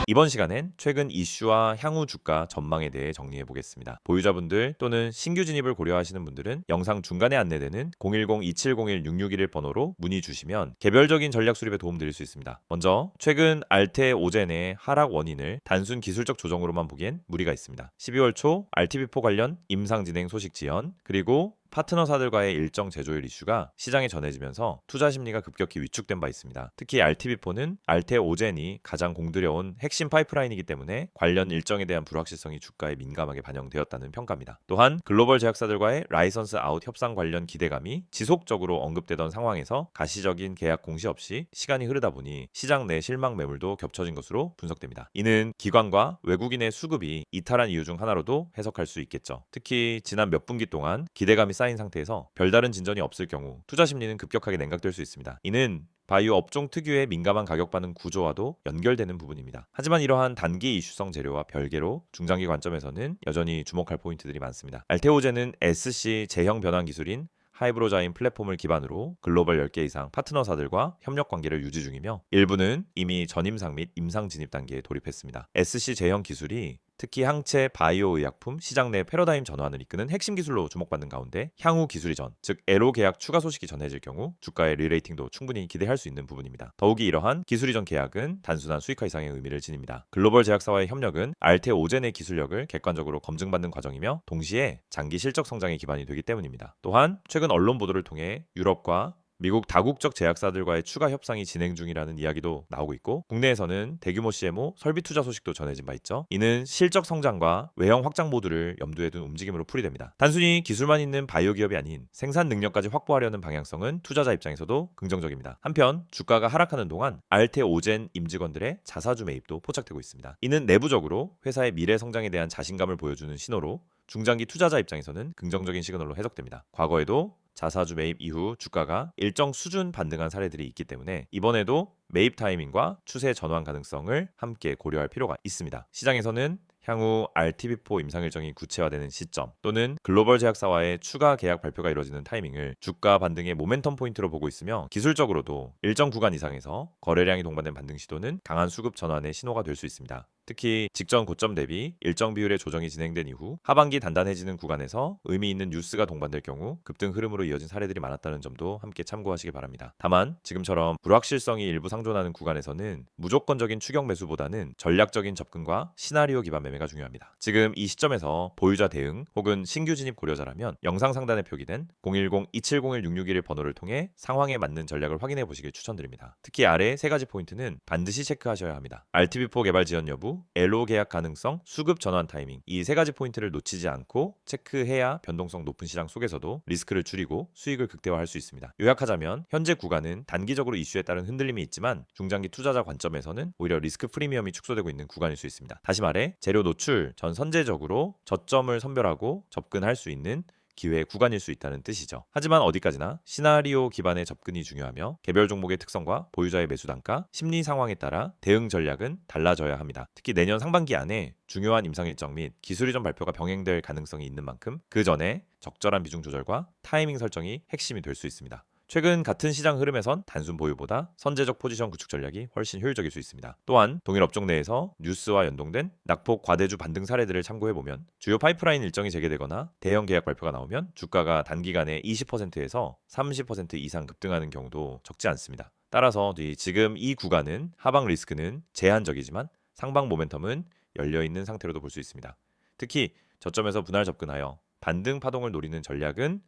이번 시간엔 최근 이슈와 향후 주가 전망에 대해 정리해 보겠습니다. 보유자분들 또는 신규 진입을 고려하시는 분들은 영상 중간에 안내되는 010-2701-6611 번호로 문의 주시면 개별적인 전략 수립에 도움드릴 수 있습니다. 먼저 최근 알테 오젠의 하락 원인을 단순 기술적 조정으로만 보기엔 무리가 있습니다. 12월 초 RTB4 관련 임상 진행 소식 지연, 그리고 파트너사들과의 일정 제조율 이슈가 시장에 전해지면서 투자 심리가 급격히 위축된 바 있습니다. 특히 RTB4는 알테 오젠이 가장 공들여온 핵심 파이프라인이기 때문에 관련 일정에 대한 불확실성이 주가에 민감하게 반영되었다는 평가입니다. 또한 글로벌 제약사들과의 라이선스 아웃 협상 관련 기대감이 지속적으로 언급되던 상황에서 가시적인 계약 공시 없이 시간이 흐르다 보니 시장 내 실망 매물도 겹쳐진 것으로 분석됩니다. 이는 기관과 외국인의 수급이 이탈한 이유 중 하나로도 해석할 수 있겠죠. 특히 지난 몇 분기 동안 기대감이 쌓인 상태에서 별다른 진전이 없을 경우 투자 심리는 급격하게 냉각될 수 있습니다. 이는 바이오 업종 특유의 민감한 가격 반응 구조와도 연결되는 부분입니다. 하지만 이러한 단기 이슈성 재료와 별개로 중장기 관점에서는 여전히 주목할 포인트들이 많습니다. 알테오젠은 SC 제형 변환 기술인 하이브로자인 플랫폼을 기반으로 글로벌 10개 이상 파트너사들과 협력 관계를 유지 중이며 일부는 이미 전임상 및 임상 진입 단계에 돌입했습니다. SC 제형 기술이 특히 항체 바이오 의약품 시장 내 패러다임 전환을 이끄는 핵심 기술로 주목받는 가운데 향후 기술 이전, 즉 LO 계약 추가 소식이 전해질 경우 주가의 리레이팅도 충분히 기대할 수 있는 부분입니다. 더욱이 이러한 기술 이전 계약은 단순한 수익화 이상의 의미를 지닙니다. 글로벌 제약사와의 협력은 알테 오젠의 기술력을 객관적으로 검증받는 과정이며 동시에 장기 실적 성장의 기반이 되기 때문입니다. 또한 최근 언론 보도를 통해 유럽과 미국 다국적 제약사들과의 추가 협상이 진행 중이라는 이야기도 나오고 있고 국내에서는 대규모 CMO 설비 투자 소식도 전해진 바 있죠. 이는 실적 성장과 외형 확장 모두를 염두에 둔 움직임으로 풀이됩니다. 단순히 기술만 있는 바이오 기업이 아닌 생산 능력까지 확보하려는 방향성은 투자자 입장에서도 긍정적입니다. 한편 주가가 하락하는 동안 알테 오젠 임직원들의 자사주 매입도 포착되고 있습니다. 이는 내부적으로 회사의 미래 성장에 대한 자신감을 보여주는 신호로 중장기 투자자 입장에서는 긍정적인 시그널로 해석됩니다. 과거에도 자사주 매입 이후 주가가 일정 수준 반등한 사례들이 있기 때문에 이번에도 매입 타이밍과 추세 전환 가능성을 함께 고려할 필요가 있습니다. 시장에서는 향후 RTB4 임상 일정이 구체화되는 시점 또는 글로벌 제약사와의 추가 계약 발표가 이루어지는 타이밍을 주가 반등의 모멘텀 포인트로 보고 있으며 기술적으로도 일정 구간 이상에서 거래량이 동반된 반등 시도는 강한 수급 전환의 신호가 될 수 있습니다. 특히 직전 고점 대비 일정 비율의 조정이 진행된 이후 하반기 단단해지는 구간에서 의미 있는 뉴스가 동반될 경우 급등 흐름으로 이어진 사례들이 많았다는 점도 함께 참고하시기 바랍니다. 다만 지금처럼 불확실성이 일부 상존하는 구간에서는 무조건적인 추격 매수보다는 전략적인 접근과 시나리오 기반 매매가 중요합니다. 지금 이 시점에서 보유자 대응 혹은 신규 진입 고려자라면 영상 상단에 표기된 010-2701-661 번호를 통해 상황에 맞는 전략을 확인해 보시길 추천드립니다. 특히 아래 세 가지 포인트는 반드시 체크하셔야 합니다. RTB4 개발 지연 여부, LO 계약 가능성, 수급 전환 타이밍 이 세 가지 포인트를 놓치지 않고 체크해야 변동성 높은 시장 속에서도 리스크를 줄이고 수익을 극대화할 수 있습니다. 요약하자면 현재 구간은 단기적으로 이슈에 따른 흔들림이 있지만 중장기 투자자 관점에서는 오히려 리스크 프리미엄이 축소되고 있는 구간일 수 있습니다. 다시 말해 재료 노출 전 선제적으로 저점을 선별하고 접근할 수 있는 기회의 구간일 수 있다는 뜻이죠. 하지만 어디까지나 시나리오 기반의 접근이 중요하며 개별 종목의 특성과 보유자의 매수 단가, 심리 상황에 따라 대응 전략은 달라져야 합니다. 특히 내년 상반기 안에 중요한 임상 일정 및 기술 이전 발표가 병행될 가능성이 있는 만큼 그 전에 적절한 비중 조절과 타이밍 설정이 핵심이 될 수 있습니다. 최근 같은 시장 흐름에선 단순 보유보다 선제적 포지션 구축 전략이 훨씬 효율적일 수 있습니다. 또한 동일 업종 내에서 뉴스와 연동된 낙폭 과대주 반등 사례들을 참고해보면 주요 파이프라인 일정이 재개되거나 대형 계약 발표가 나오면 주가가 단기간에 20%에서 30% 이상 급등하는 경우도 적지 않습니다. 따라서 지금 이 구간은 하방 리스크는 제한적이지만 상방 모멘텀은 열려있는 상태로도 볼 수 있습니다. 특히 저점에서 분할 접근하여 반등 파동을 노리는 전략은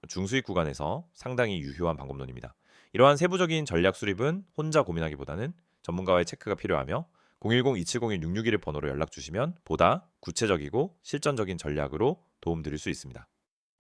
중수익 구간에서 상당히 유효한 방법론입니다. 이러한 세부적인 전략 수립은 혼자 고민하기보다는 전문가와의 체크가 필요하며 010-2701-661 번호로 연락 주시면 보다 구체적이고 실전적인 전략으로 도움드릴 수 있습니다.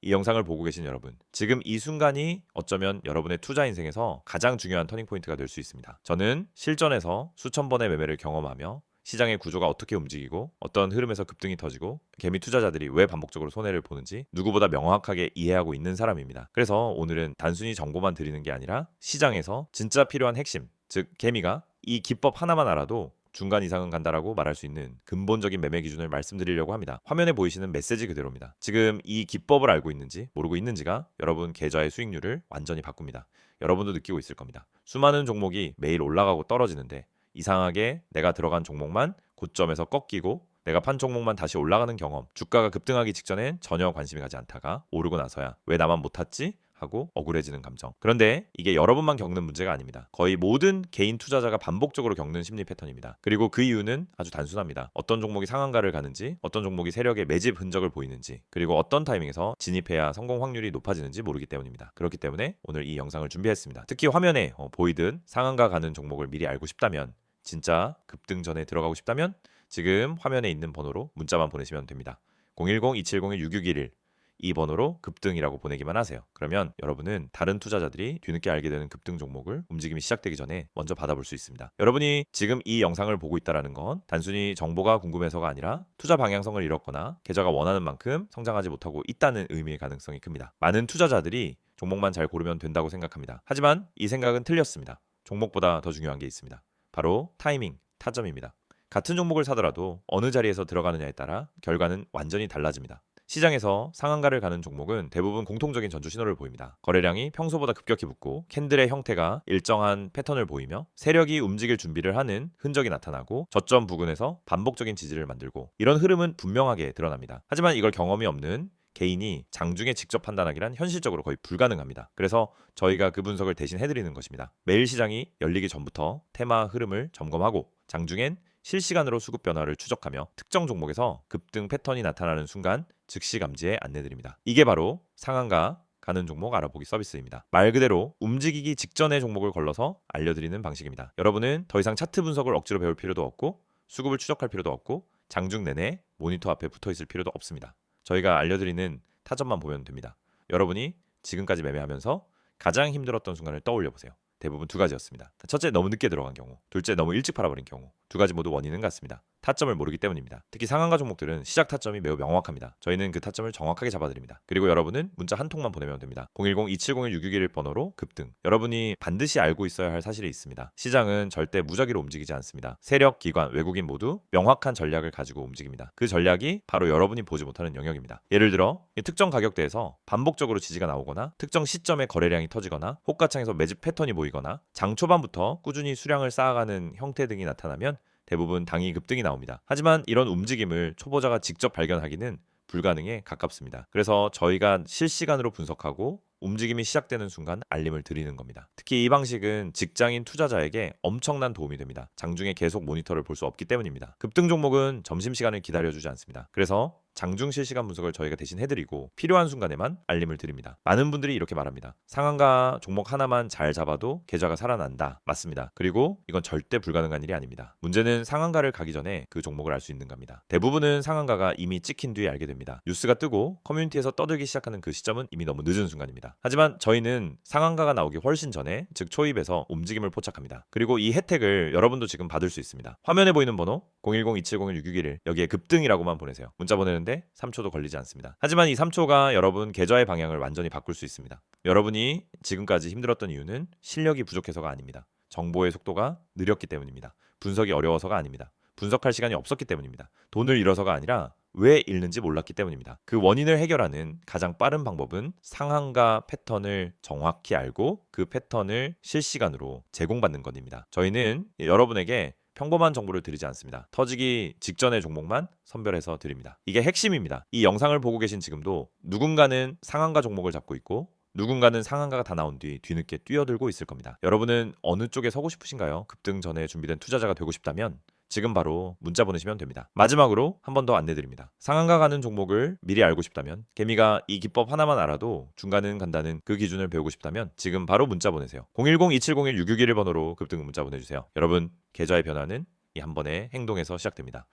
이 영상을 보고 계신 여러분, 지금 이 순간이 어쩌면 여러분의 투자 인생에서 가장 중요한 터닝포인트가 될 수 있습니다. 저는 실전에서 수천 번의 매매를 경험하며 시장의 구조가 어떻게 움직이고 어떤 흐름에서 급등이 터지고 개미 투자자들이 왜 반복적으로 손해를 보는지 누구보다 명확하게 이해하고 있는 사람입니다. 그래서 오늘은 단순히 정보만 드리는 게 아니라 시장에서 진짜 필요한 핵심, 즉 개미가 이 기법 하나만 알아도 중간 이상은 간다라고 말할 수 있는 근본적인 매매 기준을 말씀드리려고 합니다. 화면에 보이시는 메시지 그대로입니다. 지금 이 기법을 알고 있는지 모르고 있는지가 여러분 계좌의 수익률을 완전히 바꿉니다. 여러분도 느끼고 있을 겁니다. 수많은 종목이 매일 올라가고 떨어지는데 이상하게 내가 들어간 종목만 고점에서 꺾이고 내가 판 종목만 다시 올라가는 경험, 주가가 급등하기 직전엔 전혀 관심이 가지 않다가 오르고 나서야 왜 나만 못 탔지? 하고 억울해지는 감정. 그런데 이게 여러분만 겪는 문제가 아닙니다. 거의 모든 개인 투자자가 반복적으로 겪는 심리 패턴입니다. 그리고 그 이유는 아주 단순합니다. 어떤 종목이 상한가를 가는지, 어떤 종목이 세력의 매집 흔적을 보이는지, 그리고 어떤 타이밍에서 진입해야 성공 확률이 높아지는지 모르기 때문입니다. 그렇기 때문에 오늘 이 영상을 준비했습니다. 특히 화면에 보이듯 상한가 가는 종목을 미리 알고 싶다면, 진짜 급등 전에 들어가고 싶다면 지금 화면에 있는 번호로 문자만 보내시면 됩니다. 010-2701-6611 이 번호로 급등이라고 보내기만 하세요. 그러면 여러분은 다른 투자자들이 뒤늦게 알게 되는 급등 종목을 움직임이 시작되기 전에 먼저 받아볼 수 있습니다. 여러분이 지금 이 영상을 보고 있다는 건 단순히 정보가 궁금해서가 아니라 투자 방향성을 잃었거나 계좌가 원하는 만큼 성장하지 못하고 있다는 의미의 가능성이 큽니다. 많은 투자자들이 종목만 잘 고르면 된다고 생각합니다. 하지만 이 생각은 틀렸습니다. 종목보다 더 중요한 게 있습니다. 바로 타이밍, 타점입니다. 같은 종목을 사더라도 어느 자리에서 들어가느냐에 따라 결과는 완전히 달라집니다. 시장에서 상한가를 가는 종목은 대부분 공통적인 전조 신호를 보입니다. 거래량이 평소보다 급격히 붙고 캔들의 형태가 일정한 패턴을 보이며 세력이 움직일 준비를 하는 흔적이 나타나고 저점 부근에서 반복적인 지지를 만들고 이런 흐름은 분명하게 드러납니다. 하지만 이걸 경험이 없는 개인이 장중에 직접 판단하기란 현실적으로 거의 불가능합니다. 그래서 저희가 그 분석을 대신 해드리는 것입니다. 매일 시장이 열리기 전부터 테마 흐름을 점검하고 장중엔 실시간으로 수급 변화를 추적하며 특정 종목에서 급등 패턴이 나타나는 순간 즉시 감지에 안내드립니다. 이게 바로 상한가 가는 종목 알아보기 서비스입니다. 말 그대로 움직이기 직전의 종목을 걸러서 알려드리는 방식입니다. 여러분은 더 이상 차트 분석을 억지로 배울 필요도 없고 수급을 추적할 필요도 없고 장중 내내 모니터 앞에 붙어 있을 필요도 없습니다. 저희가 알려드리는 타점만 보면 됩니다. 여러분이 지금까지 매매하면서 가장 힘들었던 순간을 떠올려 보세요. 대부분 두 가지였습니다. 첫째, 너무 늦게 들어간 경우. 둘째, 너무 일찍 팔아버린 경우. 두 가지 모두 원인은 같습니다. 타점을 모르기 때문입니다. 특히 상한가 종목들은 시작 타점이 매우 명확합니다. 저희는 그 타점을 정확하게 잡아드립니다. 그리고 여러분은 문자 한 통만 보내면 됩니다. 010-2701-6611 번호로 급등. 여러분이 반드시 알고 있어야 할 사실이 있습니다. 시장은 절대 무작위로 움직이지 않습니다. 세력, 기관, 외국인 모두 명확한 전략을 가지고 움직입니다. 그 전략이 바로 여러분이 보지 못하는 영역입니다. 예를 들어 특정 가격대에서 반복적으로 지지가 나오거나 특정 시점에 거래량이 터지거나 호가창에서 매집 패턴이 보이거나 장 초반부터 꾸준히 수량을 쌓아가는 형태 등이 나타나면 대부분 당이 급등이 나옵니다. 하지만 이런 움직임을 초보자가 직접 발견하기는 불가능에 가깝습니다. 그래서 저희가 실시간으로 분석하고 움직임이 시작되는 순간 알림을 드리는 겁니다. 특히 이 방식은 직장인 투자자에게 엄청난 도움이 됩니다. 장중에 계속 모니터를 볼 수 없기 때문입니다. 급등 종목은 점심시간을 기다려주지 않습니다. 그래서 장중 실시간 분석을 저희가 대신 해드리고 필요한 순간에만 알림을 드립니다. 많은 분들이 이렇게 말합니다. 상한가 종목 하나만 잘 잡아도 계좌가 살아난다. 맞습니다. 그리고 이건 절대 불가능한 일이 아닙니다. 문제는 상한가를 가기 전에 그 종목을 알 수 있는 겁니다. 대부분은 상한가가 이미 찍힌 뒤에 알게 됩니다. 뉴스가 뜨고 커뮤니티에서 떠들기 시작하는 그 시점은 이미 너무 늦은 순간입니다. 하지만 저희는 상한가가 나오기 훨씬 전에 즉 초입에서 움직임을 포착합니다. 그리고 이 혜택을 여러분도 지금 받을 수 있습니다. 화면에 보이는 번호 010-2701-6611 여기에 급등이라고만 보내세요. 문자 보내는데 3초도 걸리지 않습니다. 하지만 이 3초가 여러분 계좌의 방향을 완전히 바꿀 수 있습니다. 여러분이 지금까지 힘들었던 이유는 실력이 부족해서가 아닙니다. 정보의 속도가 느렸기 때문입니다. 분석이 어려워서가 아닙니다. 분석할 시간이 없었기 때문입니다. 돈을 잃어서가 아니라 왜 잃는지 몰랐기 때문입니다. 그 원인을 해결하는 가장 빠른 방법은 상한가 패턴을 정확히 알고 그 패턴을 실시간으로 제공받는 것입니다. 저희는 여러분에게 평범한 정보를 드리지 않습니다. 터지기 직전의 종목만 선별해서 드립니다. 이게 핵심입니다. 이 영상을 보고 계신 지금도 누군가는 상한가 종목을 잡고 있고 누군가는 상한가가 다 나온 뒤 뒤늦게 뛰어들고 있을 겁니다. 여러분은 어느 쪽에 서고 싶으신가요? 급등 전에 준비된 투자자가 되고 싶다면 지금 바로 문자 보내시면 됩니다. 마지막으로 한 번 더 안내드립니다. 상한가 가는 종목을 미리 알고 싶다면 개미가 이 기법 하나만 알아도 중간은 간다는 그 기준을 배우고 싶다면 지금 바로 문자 보내세요. 010-2701-6611 번호로 급등 문자 보내주세요. 여러분 계좌의 변화는 이 한 번의 행동에서 시작됩니다.